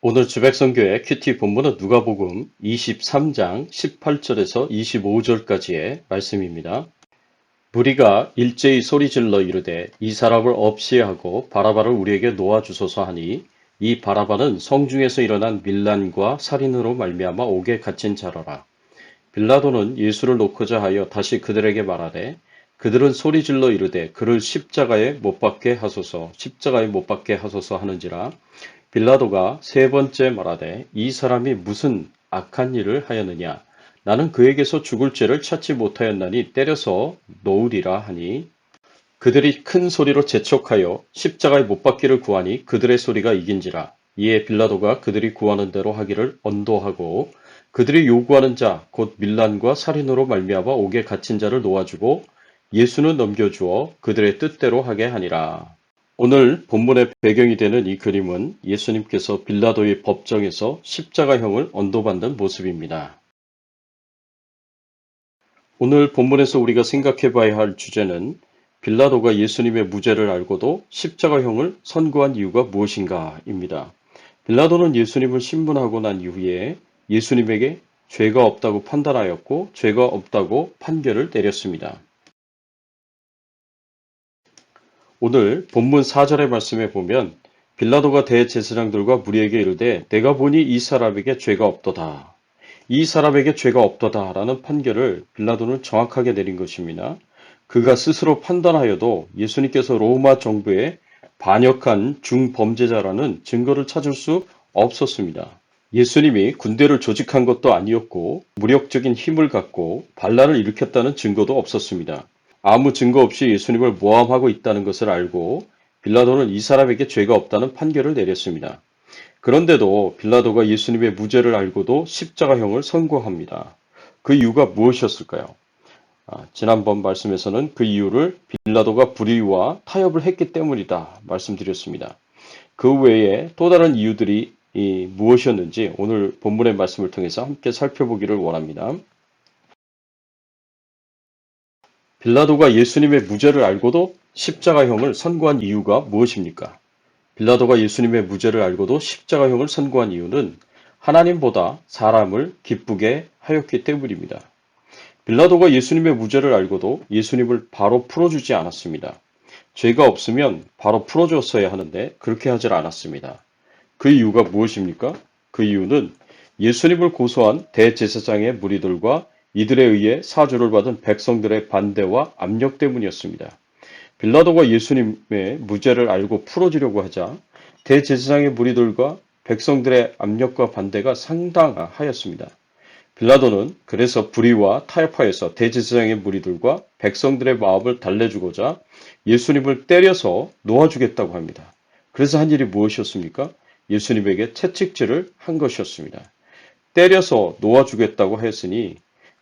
오늘 주백성교회 큐티 본문은 누가복음 23장 18절에서 25절까지의 말씀입니다. 무리가 일제히 소리질러 이르되 이 사람을 없이 하고 바라바를 우리에게 놓아주소서 하니 이 바라바는 성중에서 일어난 밀란과 살인으로 말미암아 옥에 갇힌 자라라. 빌라도는 예수를 놓고자 하여 다시 그들에게 말하되 그들은 소리질러 이르되 그를 십자가에 못 박게 하소서 십자가에 못 박게 하소서 하는지라. 빌라도가 세 번째 말하되 이 사람이 무슨 악한 일을 하였느냐 나는 그에게서 죽을 죄를 찾지 못하였나니 때려서 놓으리라 하니 그들이 큰 소리로 재촉하여 십자가에 못 박기를 구하니 그들의 소리가 이긴지라. 이에 빌라도가 그들이 구하는 대로 하기를 언도하고 그들이 요구하는 자 곧 밀란과 살인으로 말미암아 옥에 갇힌 자를 놓아주고 예수는 넘겨주어 그들의 뜻대로 하게 하니라. 오늘 본문의 배경이 되는 이 그림은 예수님께서 빌라도의 법정에서 십자가형을 언도받는 모습입니다. 오늘 본문에서 우리가 생각해 봐야 할 주제는 빌라도가 예수님의 무죄를 알고도 십자가형을 선고한 이유가 무엇인가입니다. 빌라도는 예수님을 신문하고 난 이후에 예수님에게 죄가 없다고 판단하였고 죄가 없다고 판결을 내렸습니다. 오늘 본문 4절의 말씀에 보면 빌라도가 대제사장들과 무리에게 이르되 내가 보니 이 사람에게 죄가 없도다. 이 사람에게 죄가 없도다 라는 판결을 빌라도는 정확하게 내린 것입니다. 그가 스스로 판단하여도 예수님께서 로마 정부에 반역한 중범죄자라는 증거를 찾을 수 없었습니다. 예수님이 군대를 조직한 것도 아니었고 무력적인 힘을 갖고 반란을 일으켰다는 증거도 없었습니다. 아무 증거 없이 예수님을 모함하고 있다는 것을 알고 빌라도는 이 사람에게 죄가 없다는 판결을 내렸습니다. 그런데도 빌라도가 예수님의 무죄를 알고도 십자가형을 선고합니다. 그 이유가 무엇이었을까요? 지난번 말씀에서는 그 이유를 빌라도가 불의와 타협을 했기 때문이다 말씀드렸습니다. 그 외에 또 다른 이유들이 무엇이었는지 오늘 본문의 말씀을 통해서 함께 살펴보기를 원합니다. 빌라도가 예수님의 무죄를 알고도 십자가형을 선고한 이유가 무엇입니까? 빌라도가 예수님의 무죄를 알고도 십자가형을 선고한 이유는 하나님보다 사람을 기쁘게 하였기 때문입니다. 빌라도가 예수님의 무죄를 알고도 예수님을 바로 풀어주지 않았습니다. 죄가 없으면 바로 풀어줬어야 하는데 그렇게 하질 않았습니다. 그 이유가 무엇입니까? 그 이유는 예수님을 고소한 대제사장의 무리들과 이들에 의해 사주를 받은 백성들의 반대와 압력 때문이었습니다. 빌라도가 예수님의 무죄를 알고 풀어주려고 하자 대제사장의 무리들과 백성들의 압력과 반대가 상당하였습니다. 빌라도는 그래서 불의와 타협하여서 대제사장의 무리들과 백성들의 마음을 달래주고자 예수님을 때려서 놓아주겠다고 합니다. 그래서 한 일이 무엇이었습니까? 예수님에게 채찍질을 한 것이었습니다. 때려서 놓아주겠다고 하였으니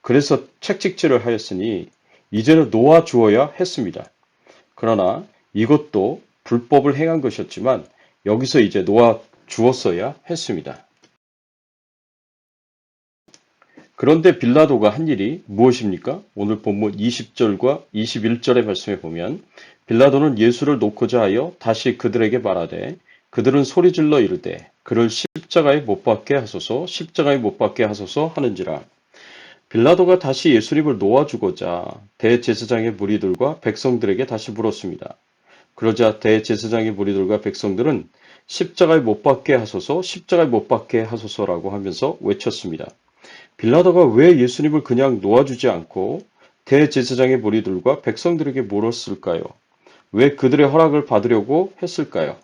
그래서 채찍질을 하였으니 이제는 놓아주어야 했습니다. 그러나 이것도 불법을 행한 것이었지만 여기서 이제 놓아주었어야 했습니다. 그런데 빌라도가 한 일이 무엇입니까? 오늘 본문 20절과 21절의 말씀에 보면 빌라도는 예수를 놓고자 하여 다시 그들에게 말하되 그들은 소리질러 이르되 그를 십자가에 못 박게 하소서 십자가에 못 박게 하소서 하는지라. 빌라도가 다시 예수님을 놓아주고자 대제사장의 무리들과 백성들에게 다시 물었습니다. 그러자 대제사장의 무리들과 백성들은 십자가에 못 박게 하소서 십자가에 못 박게 하소서라고 하면서 외쳤습니다. 빌라도가 왜 예수님을 그냥 놓아주지 않고 대제사장의 무리들과 백성들에게 물었을까요? 왜 그들의 허락을 받으려고 했을까요?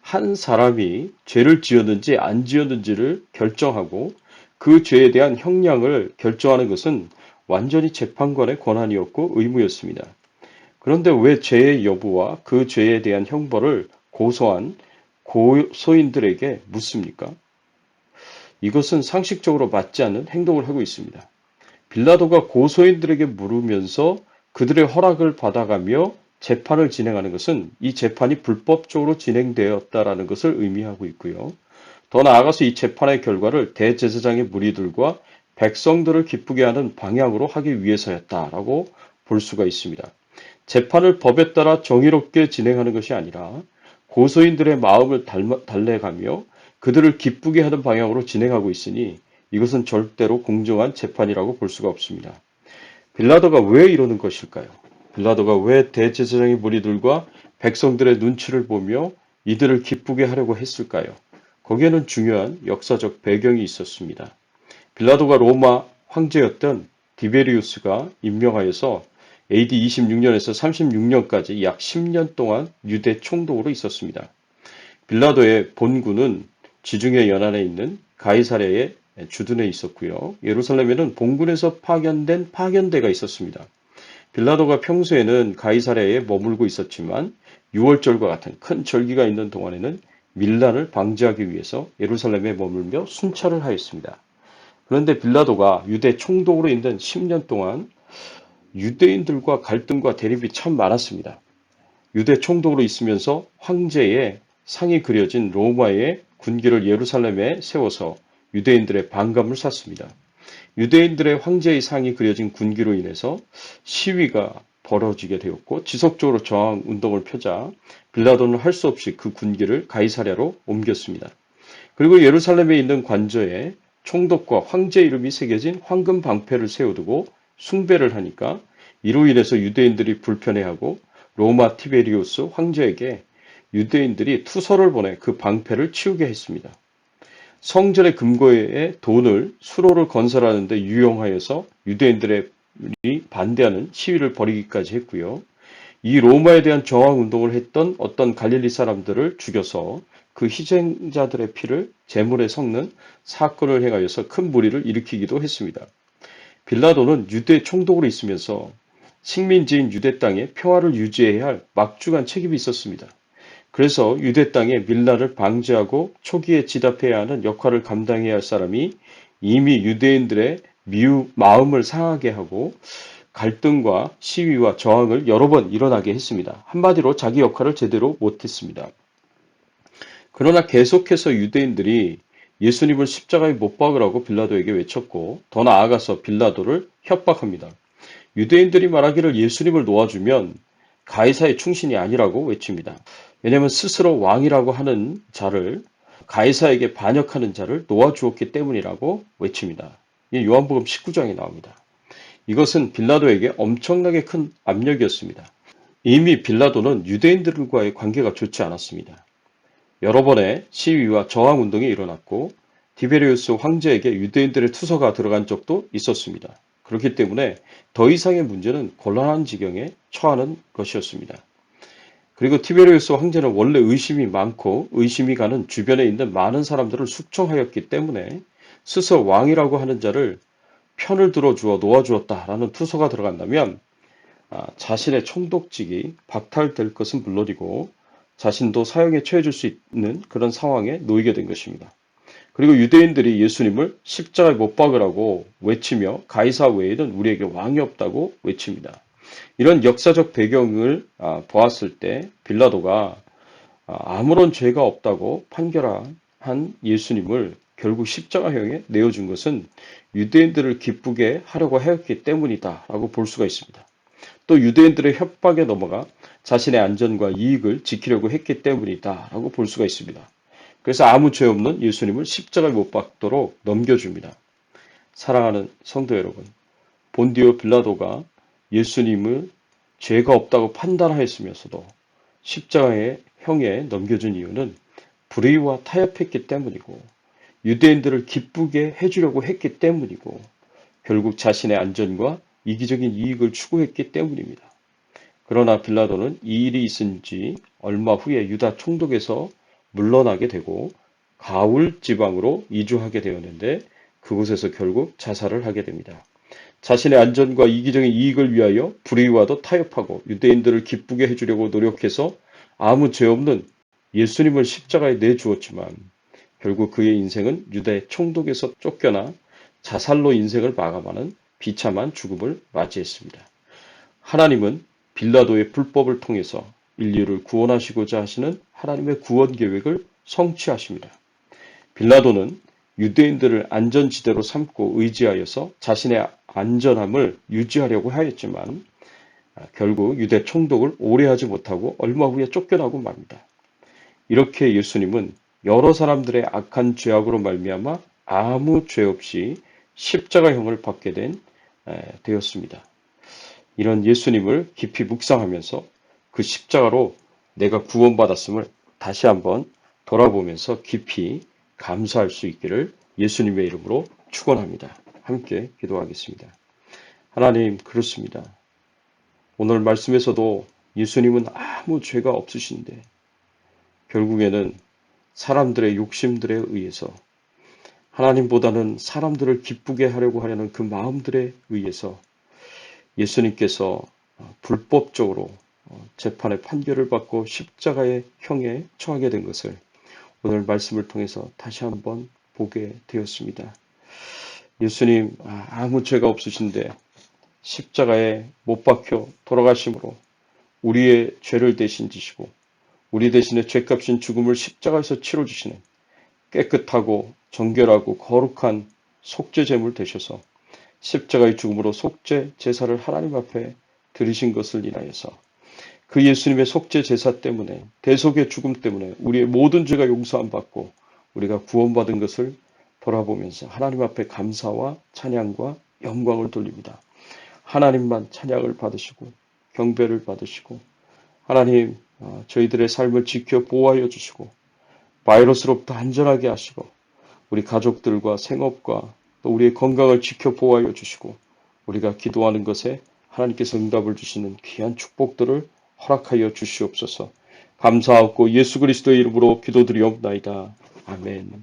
한 사람이 죄를 지었는지 안 지었는지를 결정하고 그 죄에 대한 형량을 결정하는 것은 완전히 재판관의 권한이었고 의무였습니다. 그런데 왜 죄의 여부와 그 죄에 대한 형벌을 고소한 고소인들에게 묻습니까? 이것은 상식적으로 맞지 않는 행동을 하고 있습니다. 빌라도가 고소인들에게 물으면서 그들의 허락을 받아가며 재판을 진행하는 것은 이 재판이 불법적으로 진행되었다라는 것을 의미하고 있고요. 더 나아가서 이 재판의 결과를 대제사장의 무리들과 백성들을 기쁘게 하는 방향으로 하기 위해서였다라고 볼 수가 있습니다. 재판을 법에 따라 정의롭게 진행하는 것이 아니라 고소인들의 마음을 달래가며 그들을 기쁘게 하는 방향으로 진행하고 있으니 이것은 절대로 공정한 재판이라고 볼 수가 없습니다. 빌라도가 왜 이러는 것일까요? 빌라도가 왜 대제사장의 무리들과 백성들의 눈치를 보며 이들을 기쁘게 하려고 했을까요? 거기에는 중요한 역사적 배경이 있었습니다. 빌라도가 로마 황제였던 디베리우스가 임명하여서 AD 26년에서 36년까지 약 10년 동안 유대 총독으로 있었습니다. 빌라도의 본군은 지중해 연안에 있는 가이사랴에 주둔해 있었고요. 예루살렘에는 본군에서 파견된 파견대가 있었습니다. 빌라도가 평소에는 가이사랴에 머물고 있었지만 6월절과 같은 큰 절기가 있는 동안에는 밀란을 방지하기 위해서 예루살렘에 머물며 순찰을 하였습니다. 그런데 빌라도가 유대 총독으로 있는 10년 동안 유대인들과 갈등과 대립이 참 많았습니다. 유대 총독으로 있으면서 황제의 상이 그려진 로마의 군기를 예루살렘에 세워서 유대인들의 반감을 샀습니다. 유대인들의 황제의 상이 그려진 군기로 인해서 시위가 벌어지게 되었고 지속적으로 저항 운동을 펴자 빌라도는 할 수 없이 그 군기를 가이사랴로 옮겼습니다. 그리고 예루살렘에 있는 관저에 총독과 황제 이름이 새겨진 황금 방패를 세워두고 숭배를 하니까 이로 인해서 유대인들이 불편해하고 로마 티베리우스 황제에게 유대인들이 투서를 보내 그 방패를 치우게 했습니다. 성전의 금고에 돈을 수로를 건설하는 데 유용하여서 유대인들이 반대하는 시위를 벌이기까지 했고요. 이 로마에 대한 저항 운동을 했던 어떤 갈릴리 사람들을 죽여서 그 희생자들의 피를 제물에 섞는 사건을 행하여서 큰 무리를 일으키기도 했습니다. 빌라도는 유대 총독으로 있으면서 식민지인 유대 땅에 평화를 유지해야 할 막중한 책임이 있었습니다. 그래서 유대 땅의 밀란을 방지하고 초기에 지답해야 하는 역할을 감당해야 할 사람이 이미 유대인들의 마음을 상하게 하고 갈등과 시위와 저항을 여러 번 일어나게 했습니다. 한마디로 자기 역할을 제대로 못했습니다. 그러나 계속해서 유대인들이 예수님을 십자가에 못 박으라고 빌라도에게 외쳤고 더 나아가서 빌라도를 협박합니다. 유대인들이 말하기를 예수님을 놓아주면 가이사의 충신이 아니라고 외칩니다. 왜냐하면 스스로 왕이라고 하는 자를 가이사에게 반역하는 자를 놓아주었기 때문이라고 외칩니다. 이 요한복음 19장에 나옵니다. 이것은 빌라도에게 엄청나게 큰 압력이었습니다. 이미 빌라도는 유대인들과의 관계가 좋지 않았습니다. 여러 번의 시위와 저항 운동이 일어났고 디베리우스 황제에게 유대인들의 투서가 들어간 적도 있었습니다. 그렇기 때문에 더 이상의 문제는 곤란한 지경에 처하는 것이었습니다. 그리고 티베리우스 황제는 원래 의심이 많고 의심이 가는 주변에 있는 많은 사람들을 숙청하였기 때문에 스스로 왕이라고 하는 자를 편을 들어주어 놓아주었다라는 투서가 들어간다면 자신의 총독직이 박탈될 것은 물론이고 자신도 사형에 처해질 수 있는 그런 상황에 놓이게 된 것입니다. 그리고 유대인들이 예수님을 십자가에 못 박으라고 외치며 가이사 외에는 우리에게 왕이 없다고 외칩니다. 이런 역사적 배경을 보았을 때 빌라도가 아무런 죄가 없다고 판결한 예수님을 결국 십자가형에 내어준 것은 유대인들을 기쁘게 하려고 하였기 때문이다라고 볼 수가 있습니다. 또 유대인들의 협박에 넘어가 자신의 안전과 이익을 지키려고 했기 때문이다라고 볼 수가 있습니다. 그래서 아무 죄 없는 예수님을 십자가에 못 박도록 넘겨줍니다. 사랑하는 성도 여러분, 본디오 빌라도가 예수님을 죄가 없다고 판단하였으면서도 십자가의 형에 넘겨준 이유는 불의와 타협했기 때문이고 유대인들을 기쁘게 해주려고 했기 때문이고 결국 자신의 안전과 이기적인 이익을 추구했기 때문입니다. 그러나 빌라도는 이 일이 있은 지 얼마 후에 유다 총독에서 물러나게 되고 가울 지방으로 이주하게 되었는데 그곳에서 결국 자살을 하게 됩니다. 자신의 안전과 이기적인 이익을 위하여 불의와도 타협하고 유대인들을 기쁘게 해주려고 노력해서 아무 죄 없는 예수님을 십자가에 내주었지만 결국 그의 인생은 유대 총독에서 쫓겨나 자살로 인생을 마감하는 비참한 죽음을 맞이했습니다. 하나님은 빌라도의 불법을 통해서 인류를 구원하시고자 하시는 하나님의 구원 계획을 성취하십니다. 빌라도는 유대인들을 안전지대로 삼고 의지하여서 자신의 안전함을 유지하려고 하였지만 결국 유대 총독을 오래 하지 못하고 얼마 후에 쫓겨나고 맙니다. 이렇게 예수님은 여러 사람들의 악한 죄악으로 말미암아 아무 죄 없이 십자가형을 받게 되었습니다. 이런 예수님을 깊이 묵상하면서 그 십자가로 내가 구원받았음을 다시 한번 돌아보면서 깊이 감사할 수 있기를 예수님의 이름으로 축원합니다. 함께 기도하겠습니다. 하나님, 그렇습니다. 오늘 말씀에서도 예수님은 아무 죄가 없으신데 결국에는 사람들의 욕심들에 의해서 하나님보다는 사람들을 기쁘게 하려고 하려는 그 마음들에 의해서 예수님께서 불법적으로 재판의 판결을 받고 십자가의 형에 처하게 된 것을 오늘 말씀을 통해서 다시 한번 보게 되었습니다. 예수님 아무 죄가 없으신데 십자가에 못 박혀 돌아가심으로 우리의 죄를 대신 지시고 우리 대신에 죄값인 죽음을 십자가에서 치러주시는 깨끗하고 정결하고 거룩한 속죄 제물 되셔서 십자가의 죽음으로 속죄 제사를 하나님 앞에 드리신 것을 인하여서 그 예수님의 속죄 제사 때문에 대속의 죽음 때문에 우리의 모든 죄가 용서함 받고 우리가 구원받은 것을 돌아보면서 하나님 앞에 감사와 찬양과 영광을 돌립니다. 하나님만 찬양을 받으시고 경배를 받으시고 하나님 저희들의 삶을 지켜 보호하여 주시고 바이러스로부터 안전하게 하시고 우리 가족들과 생업과 또 우리의 건강을 지켜 보호하여 주시고 우리가 기도하는 것에 하나님께서 응답을 주시는 귀한 축복들을 허락하여 주시옵소서. 감사하고 예수 그리스도의 이름으로 기도드리옵나이다. 아멘.